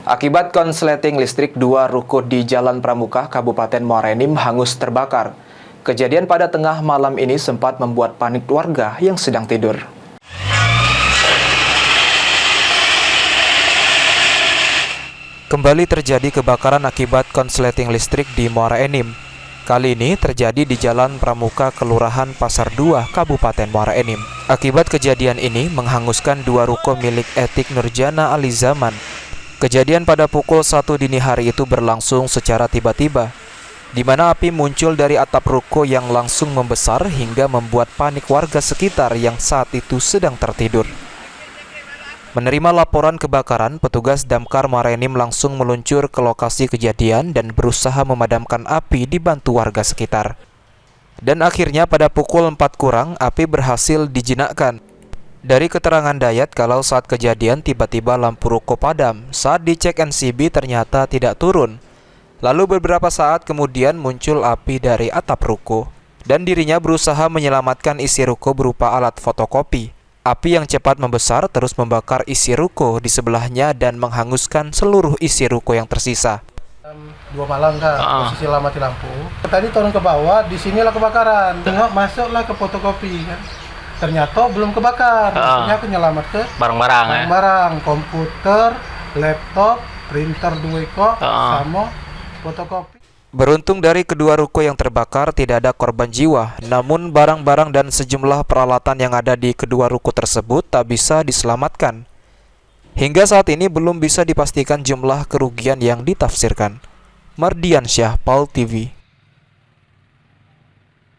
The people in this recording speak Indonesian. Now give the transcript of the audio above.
Akibat konsleting listrik, dua ruko di Jalan Pramuka, Kabupaten Muara Enim hangus terbakar. Kejadian pada tengah malam ini sempat membuat panik warga yang sedang tidur. Kembali terjadi kebakaran akibat konsleting listrik di Muara Enim. Kali ini terjadi di Jalan Pramuka, Kelurahan Pasar 2, Kabupaten Muara Enim. Akibat kejadian ini menghanguskan dua ruko milik Etik Nurjana Alizaman. Kejadian pada pukul 1 dini hari itu berlangsung secara tiba-tiba, di mana api muncul dari atap ruko yang langsung membesar hingga membuat panik warga sekitar yang saat itu sedang tertidur. Menerima laporan kebakaran, petugas Damkar Muara Enim langsung meluncur ke lokasi kejadian dan berusaha memadamkan api dibantu warga sekitar. Dan akhirnya pada pukul 4 kurang, api berhasil dijinakkan. Dari keterangan Dayat, kalau saat kejadian tiba-tiba lampu ruko padam, saat dicek NCB ternyata tidak turun. Lalu beberapa saat kemudian muncul api dari atap ruko, dan dirinya berusaha menyelamatkan isi ruko berupa alat fotokopi. Api yang cepat membesar terus membakar isi ruko di sebelahnya dan menghanguskan seluruh isi ruko yang tersisa. 2 malam kan, posisi mati lampu. Tadi turun ke bawah, di sinilah kebakaran. Tengok masuklah ke fotokopi kan. Ternyata belum kebakar. Maksudnya aku nyelamat ke barang-barang, komputer, laptop, printer 2 ekor, sama fotokopi. Beruntung dari kedua ruko yang terbakar tidak ada korban jiwa, namun barang-barang dan sejumlah peralatan yang ada di kedua ruko tersebut tak bisa diselamatkan. Hingga saat ini belum bisa dipastikan jumlah kerugian yang ditafsirkan. Mardiansyah, PAL TV.